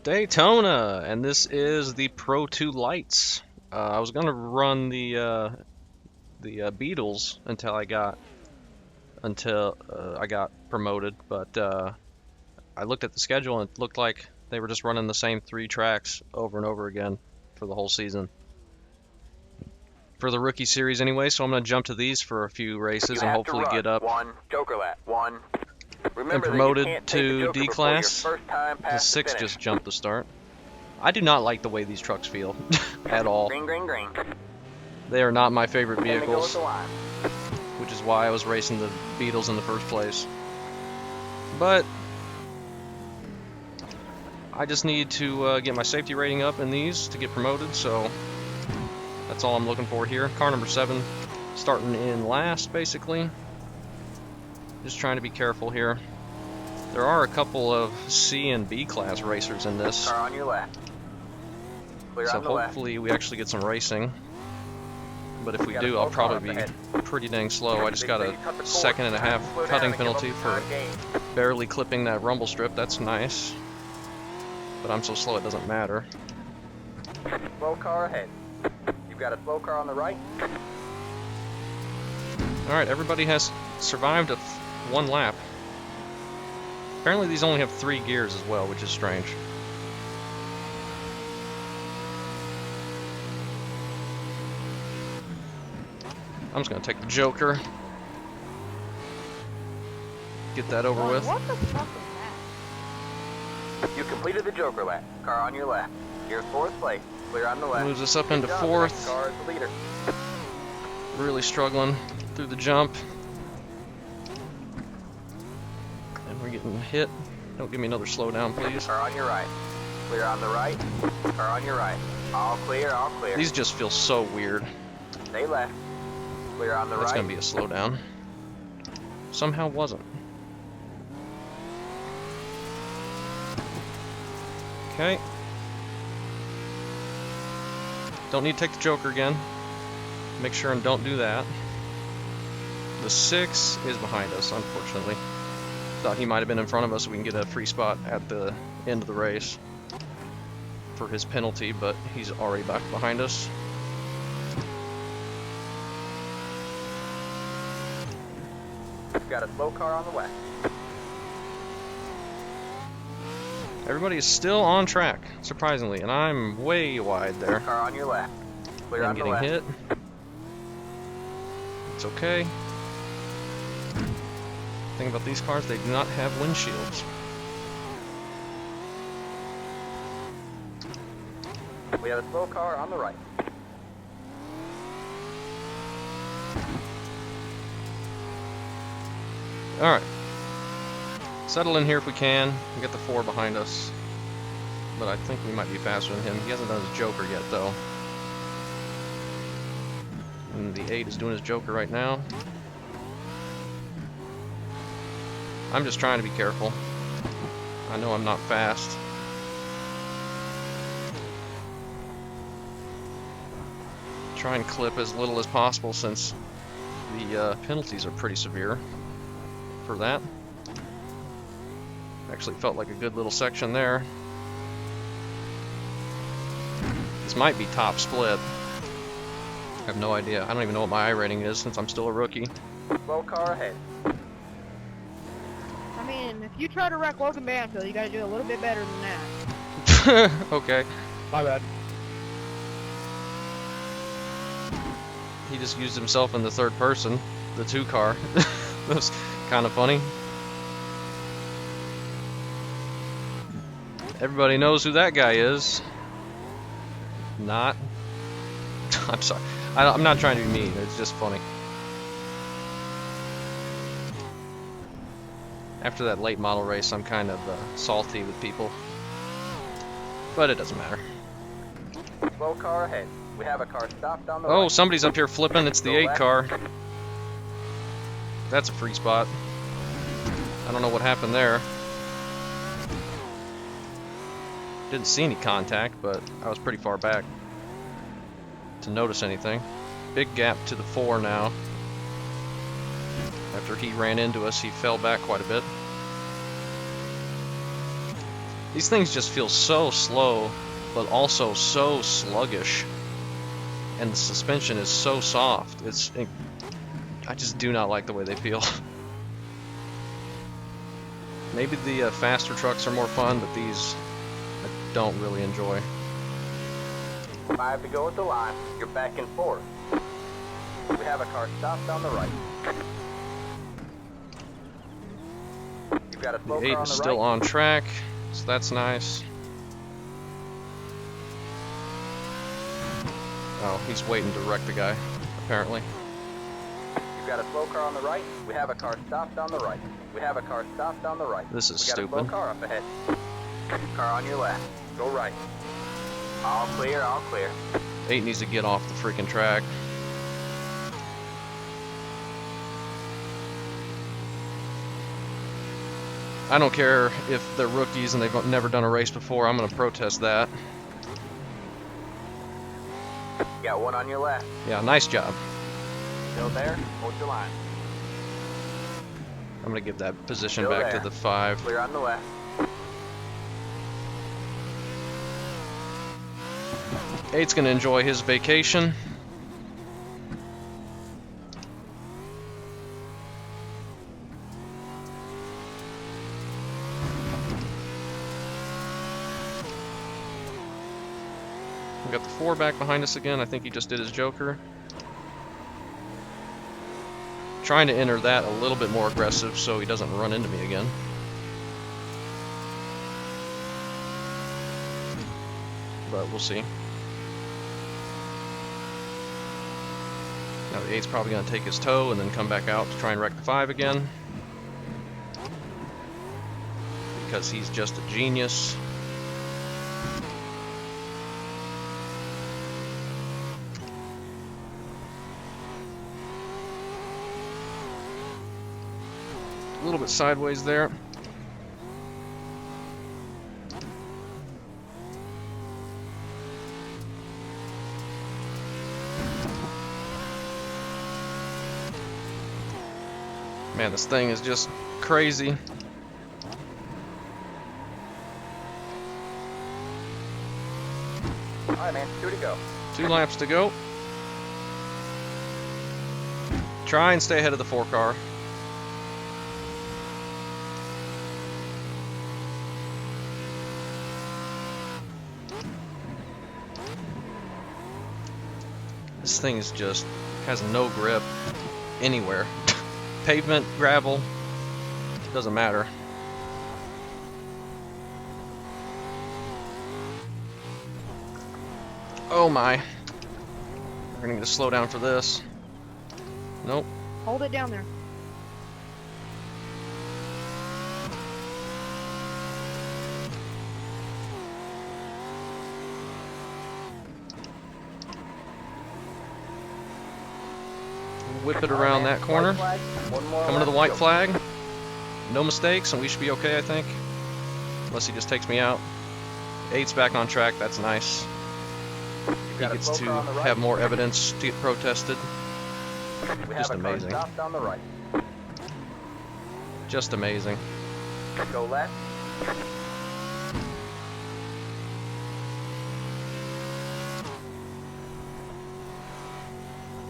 Daytona, and this is the Pro 2 Lights. I was gonna run the Beetles until I got promoted, but I looked at the schedule and it looked like they were just running the same three tracks over and over again for the whole season. For the rookie series anyway, so I'm gonna jump to these for a few races and hopefully get up one Joker lap. and promoted to D class. The 6 just jumped the start. I do not like the way these trucks feel at all. Green. They are not my favorite vehicles, which is why I was racing the Beetles in the first place. But I just need to get my safety rating up in these to get promoted, so that's all I'm looking for here. Car number 7, starting in last, basically. Just trying to be careful here. There are a couple of C and B class racers in this, Car on your left. so hopefully we actually get some racing. But if we do, I'll probably be pretty dang slow. I just got a 1.5-second cutting penalty for barely clipping that rumble strip. That's nice. But I'm so slow it doesn't matter. Slow car ahead. You've got a slow car on the right. Alright, everybody has survived one lap. Apparently these only have 3 gears as well, which is strange. I'm just gonna take the Joker. Get that over with. What the fuck is You completed the Joker lap. Car on your left. You're 4th place. Clear on the left. Moves us up into Good job. 4th. Car is the leader. Really struggling through the jump. And we're getting hit. Don't give me another slowdown, please. Car on your right. Clear on the right. Car on your right. All clear, all clear. These just feel so weird. Stay left. Clear on the That's right. gonna be a slowdown. Somehow wasn't. Okay. Don't need to take the Joker again. Make sure and don't do that. The 6 is behind us, unfortunately. Thought he might have been in front of us so we can get a free spot at the end of the race for his penalty, but he's already back behind us. You've got a slow car on the west. Everybody is still on track, surprisingly, and I'm way wide there. Car on your left. Clear I'm on the getting left. hit. It's okay. Thing about these cars, they do not have windshields. We have a slow car on the right. Alright. Settle in here if we can. We get the 4 behind us. But I think we might be faster than him. He hasn't done his Joker yet, though. And the 8 is doing his Joker right now. I'm just trying to be careful. I know I'm not fast. Try and clip as little as possible since the penalties are pretty severe for that. Actually felt like a good little section there. This might be top split. I have no idea. I don't even know what my I rating is since I'm still a rookie. Slow car ahead. I mean, if you try to wreck Logan Banfield, you gotta do a little bit better than that. Okay. My bad. He just used himself in the 3rd person, the 2 car. That was kind of funny. Everybody knows who that guy is. Not. I'm sorry. I'm not trying to be mean. It's just funny. After that late model race, I'm kind of salty with people. But it doesn't matter. Slow car ahead. We have a car stopped on the Oh, right. somebody's up here flipping. It's the Go 8 left. car. That's a free spot. I don't know what happened there. Didn't see any contact, but I was pretty far back to notice anything. Big gap to the 4 now. After he ran into us, he fell back quite a bit. These things just feel so slow, but also so sluggish. And the suspension is so soft. I just do not like the way they feel. Maybe the faster trucks are more fun, but these I don't really enjoy. 5 to go at the line. You're back and forth. We have a car stopped on the right. You've got a slow The 8 car on is the still right. on track, so that's nice. Oh, he's waiting to wreck the guy, apparently. You've got a slow car on the right. We have a car stopped on the right. We have a car stopped on the right. This is we got stupid. a slow car up ahead. Car on your left. Go right. All clear, all clear. 8 needs to get off the freaking track. I don't care if they're rookies and they've never done a race before, I'm going to protest that. You got one on your left. Yeah, nice job. Still there? Hold your line. I'm going to give that position Still back there. to the 5. Clear on the left. 8's going to enjoy his vacation. We got the 4 back behind us again. I think he just did his Joker. Trying to enter that a little bit more aggressive so he doesn't run into me again. But we'll see. Now the 8's probably going to take his toe and then come back out to try and wreck the 5 again. Because he's just a genius. A little bit sideways there. Man, this thing is just crazy. Alright, man. 2 to go. 2 laps to go. Try and stay ahead of the 4 car. This thing is just has no grip anywhere. Pavement, gravel, doesn't matter. Oh my. We're gonna need to slow down for this. Nope. Hold it down there. Whip it around that corner. White flag. One more Coming to the left white go. flag. No mistakes, and we should be okay, I think. Unless he just takes me out. 8's back on track, that's nice. He Got a gets slow to car on the right. have more evidence to get protested. We Just have a car amazing. stopped on the right. Just amazing. Go left.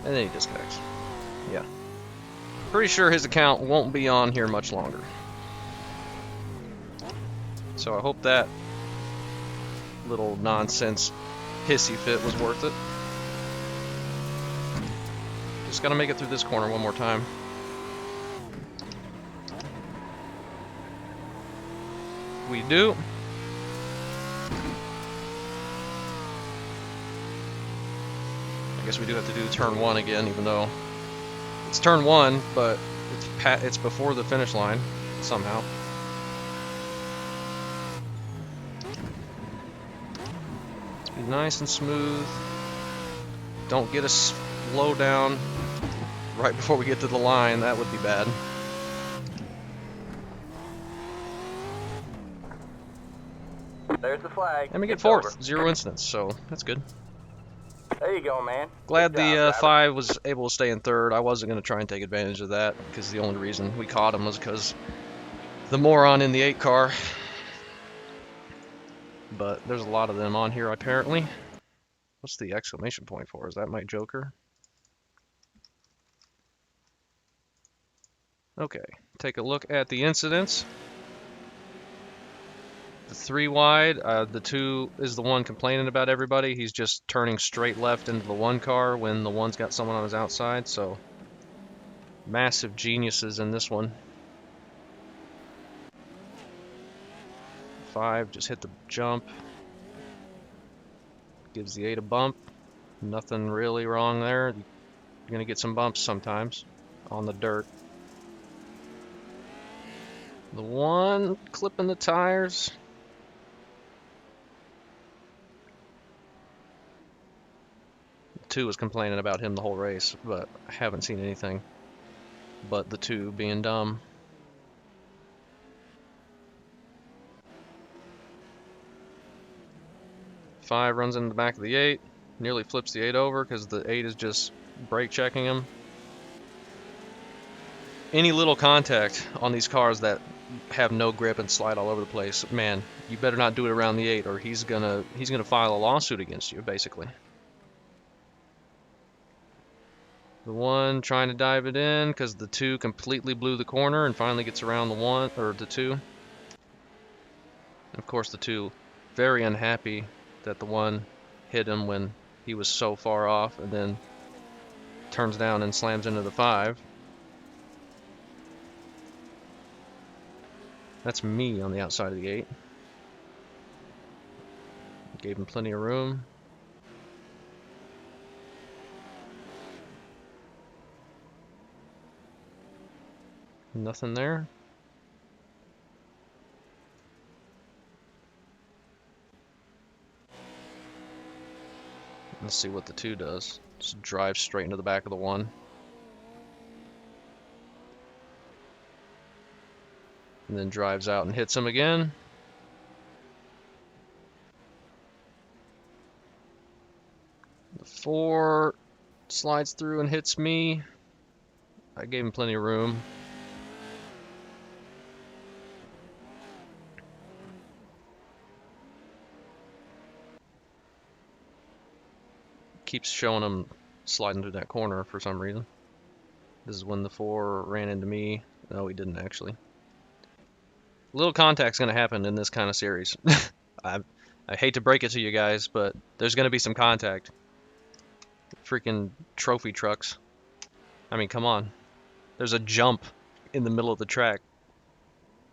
And then he disconnects. Yeah. Pretty sure his account won't be on here much longer. So I hope that little nonsense hissy fit was worth it. Just gotta make it through this corner one more time. We do. I guess we do have to do turn 1 again, even though it's turn 1, but it's before the finish line somehow. Let's be nice and smooth. Don't get a slow down right before we get to the line. That would be bad. There's the flag. And we get It's 4th. over. 0 incidents, so that's good. There you go, man. Glad Good job, the driver. 5 was able to stay in 3rd. I wasn't going to try and take advantage of that because the only reason we caught him was because the moron in the 8 car but there's a lot of them on here apparently. What's the exclamation point for? Is that my Joker? Okay, take a look at the incidents. The 3 wide, the 2 is the one complaining about everybody. He's just turning straight left into the 1 car when the 1's got someone on his outside, so massive geniuses in this one. 5 just hit the jump. Gives the 8 a bump. Nothing really wrong there. You're going to get some bumps sometimes on the dirt. The 1 clipping the tires. The 2 was complaining about him the whole race, but I haven't seen anything but the 2 being dumb. Five runs into the back of the 8, nearly flips the 8 over because the 8 is just brake checking him. Any little contact on these cars that have no grip and slide all over the place, man, you better not do it around the 8 or he's gonna file a lawsuit against you, basically. The 1 trying to dive it in because the 2 completely blew the corner and finally gets around the 1 or the 2. Of course, the 2 very unhappy that the 1 hit him when he was so far off, and then turns down and slams into the 5. That's me on the outside of the 8. Gave him plenty of room. Nothing there. Let's see what the 2 does. Just drives straight into the back of the 1. And then drives out and hits him again. The 4 slides through and hits me. I gave him plenty of room. Keeps showing him sliding through that corner for some reason. This is when the 4 ran into me. No, he didn't actually. Little contact's going to happen in this kind of series. I hate to break it to you guys, but there's going to be some contact. Freaking trophy trucks. I mean, come on. There's a jump in the middle of the track.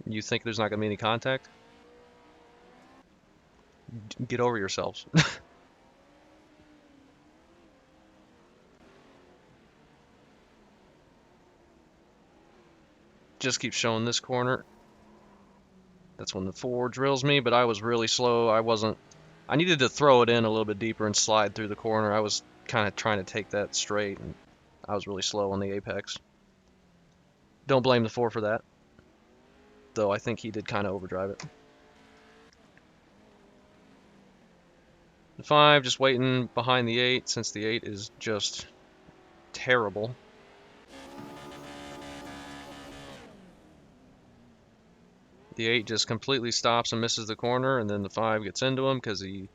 You think there's not going to be any contact? Get over yourselves. Just keep showing this corner. That's when the 4 drills me, but I was really slow. I needed to throw it in a little bit deeper and slide through the corner. I was kind of trying to take that straight, and I was really slow on the apex. Don't blame the 4 for that, though I think he did kind of overdrive it. The 5 just waiting behind the 8, since the 8 is just terrible. The 8 just completely stops and misses the corner, and then the 5 gets into him because he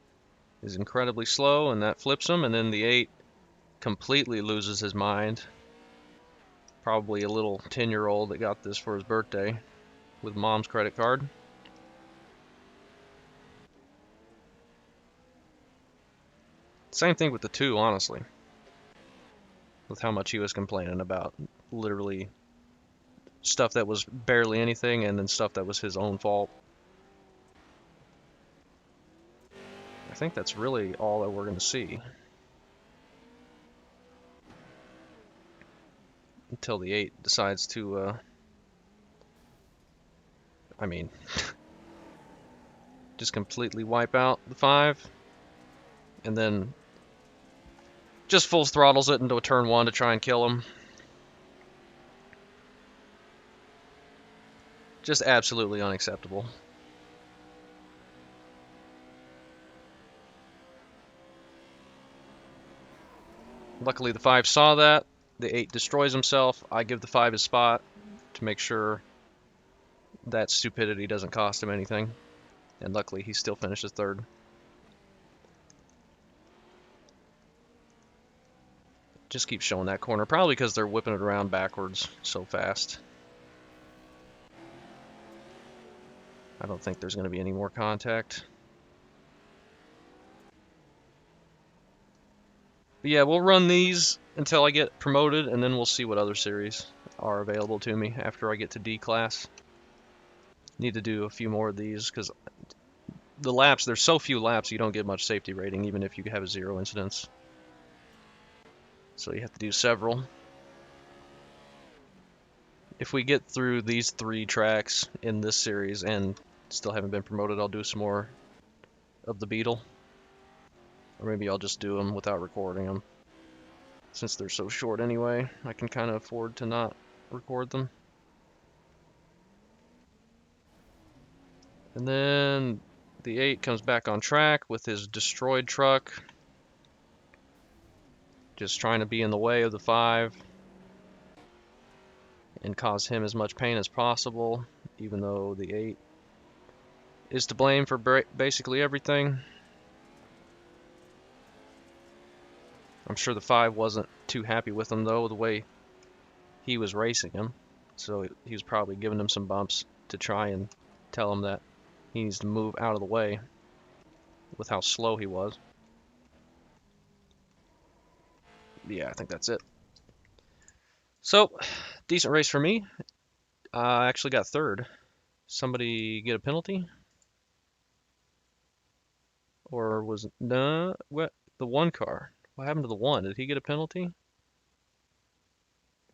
is incredibly slow, and that flips him, and then the 8 completely loses his mind. Probably a little 10-year-old that got this for his birthday with mom's credit card. Same thing with the 2, honestly. With how much he was complaining about literally stuff that was barely anything and then stuff that was his own fault. I think that's really all that we're going to see. Until the 8 decides to, I mean, just completely wipe out the 5. And then just full throttles it into a turn 1 to try and kill him. Just absolutely unacceptable. Luckily the 5 saw that. The 8 destroys himself. I give the 5 his spot to make sure that stupidity doesn't cost him anything. And luckily, he still finishes third. Just keep showing that corner, probably because they're whipping it around backwards so fast. I don't think there's going to be any more contact. But yeah, we'll run these until I get promoted, and then we'll see what other series are available to me after I get to D class. Need to do a few more of these because the laps, there's so few laps, you don't get much safety rating, even if you have a 0 incidents. So you have to do several. If we get through these 3 tracks in this series and still haven't been promoted, I'll do some more of the Beetle. Or maybe I'll just do them without recording them. Since they're so short anyway, I can kind of afford to not record them. And then the 8 comes back on track with his destroyed truck. Just trying to be in the way of the 5 and cause him as much pain as possible, even though the 8 is to blame for basically everything. I'm sure the 5 wasn't too happy with him, though, the way he was racing him. So he was probably giving him some bumps to try and tell him that he needs to move out of the way with how slow he was. Yeah, I think that's it. So, decent race for me. I actually got third. Somebody get a penalty? Or was it, no, what, the 1 car? What happened to the 1? Did he get a penalty?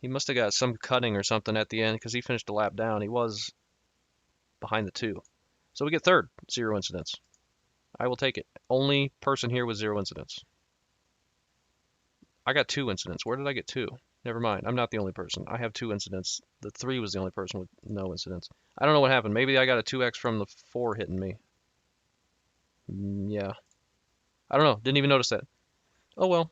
He must have got some cutting or something at the end because he finished a lap down. He was behind the 2. So we get third, 0 incidents. I will take it. Only person here with 0 incidents. I got 2 incidents. Where did I get 2? Never mind. I'm not the only person. I have 2 incidents. The 3 was the only person with no incidents. I don't know what happened. Maybe I got a 2x from the 4 hitting me. Yeah. I don't know. Didn't even notice that. Oh well.